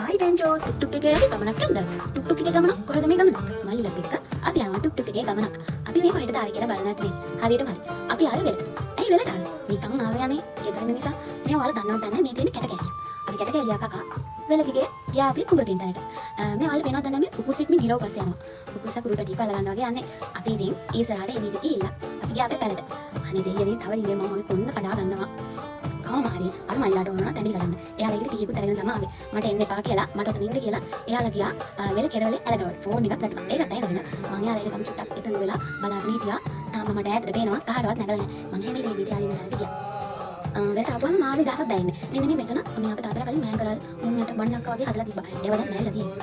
Hi බෙන්ජෝ ටුක් එකේ ගමනක් යන්න. ටුක් එකේ ගමන කොහෙද මේ ගමන? මල්ලිලත් එක්ක අපි යනවා ටුක් එකේ ගමනක්. අපි මේ කොහෙටද ආවේ කියලා බලන්න ඇතිනේ. හරියටම හරි. අපි ආවේ වෙලට. ඇයි වෙලට ආවේ? නිකන් ආවේ යන්නේ. ගෙදර ඉන්න නිසා මේ ඔයාලා දන්නවද දන්නේ මේ තියෙන කැට කැලිය. අපි කැට කැලිය කකා වෙලකිගේ ගියා අපි කුඹර තින්තරට. මේ ඔයාලා පේනවද දන්නේ මේ උකුසෙක් මේ ගිරව පස්සේ යනවා. උකුස කුරුටටි කල්ල ගන්නවා වගේ යන්නේ. අපි ඉතින් ඊසරාට එවිද ගිහිල්ලා අපි ගියා අපේ පැලට. අනේ දෙයියනේ තව ඉන්නේ මම ඔය කොන්න කඩා ගන්නවා. මාරි අර මල්ලාට ඕන නම් තැඹිලි ගන්න. එයාලා ඉතින් පීයකුත් අරගෙන තමයි ආවේ. මට එන්න එපා කියලා මට ඔතන ඉන්න කියලා එයාලා ගියා වෙල කෙරවලේ ඇලගවට ෆෝන් එකක් ගත්තා. ඒකත් ඇයිද වෙන. මං එයාලා ඒක තමයි චුට්ටක් එතන වෙලා බලාගෙන හිටියා. තාම මට ඈතට පේනවා කාටවත් නැගලා නැහැ. මං හැම වෙලේම ඉතින් ආයෙත් නැරට ගියා. වෙලට ආපුවම මාළු දහසක් දැයින්නේ. මෙන්න මේ මෙතන මේ අපේ තාත්තලා කලින් මෑන් කරල් මුන්නට බණ්ණක් වගේ හදලා තිබ්බා. ඒව දැන් මෑන්ලා තියෙන්නේ.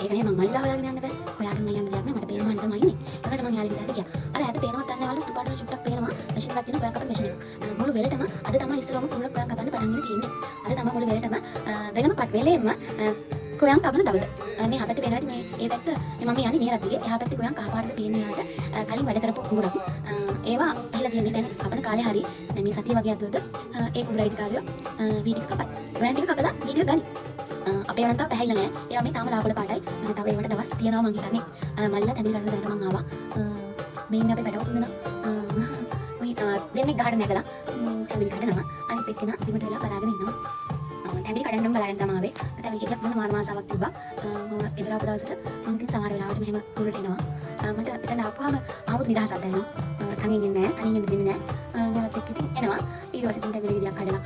ඒකනේ මං මල්ලා හොයාගෙන යන්න බෑ. හොයාගෙන මම යන්න දෙයක් නෑ. මට පේනවා මම තමයි ඉන්නේ. ඒකට මං යාළුවෙක් දාට ගියා. අර ඈත පේනවත් නැහැ වල ස්ටුපාට චුට්ටක් පේනවා. මැෂින් එකක් තියෙන ගොයක් කපන මැෂින් එක. මුළු වෙලටම අද තමයි ඉස්සරවම කුරුල්ලක් ගොයක් කපන්න පටන් ගෙන තියෙන්නේ. අද තමයි මුළු වෙලටම වෙලම පත් වෙලෙම ගොයන් කපන දවස. මේ අපිට පේනවා මේ ඒ පැත්ත මම යන්නේ මේ රතියේ. එහා පැත්තේ ගොයන් කහපාටට තියෙන යාට කලින් වැඩ කරපු කුඹුරක්. ඒවා පහලා තියෙන්නේ දැන් කපන කාලේ හරි. දැන් මේ සතිය වගේ අතවලද ඒ කුඹුර අයිතිකාරයෝ වීඩියෝ කපයි. ගොයන් ටික කපලා වීඩියෝ ගනි. අපේ වෙනන්තා පැහැිලා නැහැ. ඒවා මේ තාම ලාපල පාටයි. මම තව ඒවට දවස් තියනවා මං හිතන්නේ. මල්ලා තැඹිලි කරන්න දැනට මං ආවා. මේ අපේ පැටව තුන්දෙනා ඔය දෙන්නේ ගහට නැගලා තැඹිලි කඩනවා. අනිත් එක්කෙනා බිමට වෙලා බලාගෙන ඉන්නවා. තැඹිලි කඩන්නම බලාගෙන තමයි ආවේ. තැඹිලි එකක් මොන මාර මාසාවක් තිබ්බා. මම එදර ආපු දවසට මම ඉතින් සමහර වෙලාවට මෙහෙම කුරුට එනවා. මට එතන ආපුවාම ආවොත් නිදහසක් දැනෙනවා. තනියෙන් ඉන්නේ නැහැ. තනියෙන් ඉන්න දෙන්නේ නැහැ. මලත් එක්ක ඉතින් එනවා. ඊට පස්සේ ඉතින් තැඹිලි ගෙඩියක් කඩලා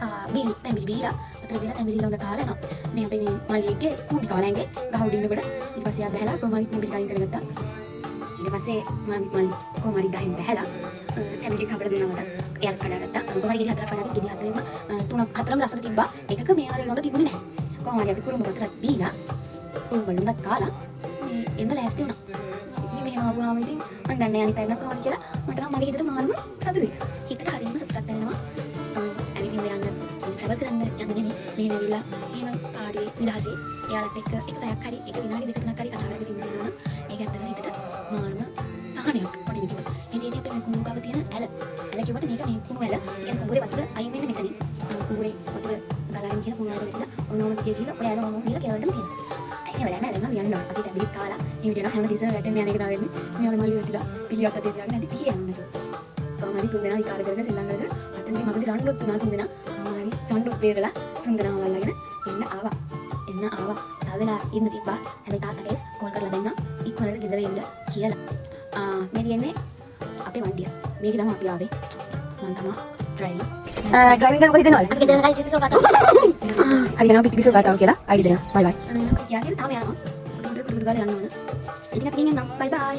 තැඹිලි බීලා අතර බීලා තැඹිලි ලොඳ කාලා එනවා. මේ අපේ මේ මල්ලිගේ කූඹි කාලෙන්ගේ ගහ උඩ ඉන්නකොට ඊට පස්සේ ආ බහැලා කොහොමද කූඹි කයින් කරගත්තා. ඊට පස්සේ මම කොහොමද ගහින් බහැලා තැඹිලි කපලා දුන්නා මට. එයාත් කඩාගත්තා. කොහොමද ගෙඩි හතරක් කඩාගෙන ගෙඩි හතරෙම හතරම රසට තිබ්බා. එකක මේ ආරේ ලොඳ තිබුණේ නැහැ. කොහොමද අපි කුරුඹ වතුරක් බීලා කුරුඹ ලොඳක් කාලා එන්න ලෑස්ති වුණා. ඉතින් මෙහෙම ආවම ඉතින් මම දන්නේ අනිත් අය කොහොමද කියලා මට නම් මගේ හිතට මානම සතුටුයි. හිතට හරියම සතුටක් දැනෙනවා. ඇවිදින්න යන්න ට්‍රැවල් කරන්න යන්න නෙමෙයි. මේ වෙවිලා එහෙම පාඩේ විලාසී එයාලත් එක්ක එක පැයක් හරි එක විනාඩි දෙක තුනක් හරි කතා කරගෙන ඉන්න වෙනවා. ඒක ඇත්තටම හිතට මානම සහනයක් පොඩි විදිහට. ඉතින් අපේ කුඹුර ගාව තියෙන ඇල කිව්වට මේක මේ කුණු ඇල. කියන්නේ කුඹුරේ වතුර අයින් වෙන්නේ මෙතනින්. කුඹුරේ වතුර ගලාගෙන කියන කුණු වලට වෙලා ඔන්නෝම කියලා ඔය ඇල ඔන්නෝම කියලා කෙරවලටම තියෙනවා. ඒ වැඩ නැහැ දැන් යන්න ඕන. අපි තැඹිලි කාලා මේ විදිහට හැමතිස්සෙම වැටෙන්න යන එක තමයි වෙන්නේ. මේ මල්ලි වැටිලා පිළිවත් අතේ තියාගෙන නැති පිහිය යන්න නේද. කොහොමද තුන්දෙනා විකාර කරගෙන සෙල්ලම් කරගෙන අතන මගදී රණ්ඩුත් තුනා තුන්දෙනා කොහොමද රණ්ඩුත් බේරලා තුන්දෙනාම වල්ලාගෙන එන්න ආවා. තව වෙලා ඉන්න තිබ්බා. හැබැයි තාත්තා කෝල් කරලා දෙන්න ඉක්මනට ගෙදර එන්න කියලා. මේ කියන්නේ අපේ වණ්ඩිය. මේක තමයි අපි ආවේ. මම තමයි ඩ්‍රයිවිං. ඩ්‍රයිවිං කරන කොහෙද නෝල්? අපි ගෙදර ගයි ඉතින් සෝකාතාව. හරි යනවා පිටිපිට සෝකාතාව කියලා. ආයි දෙනවා. බයි බයි. යාගෙන තාම යනවා. දුඩු ගාලා යන්න ඕන. ඉතින් අපි ගෙනියන්නම්. බයි බයි.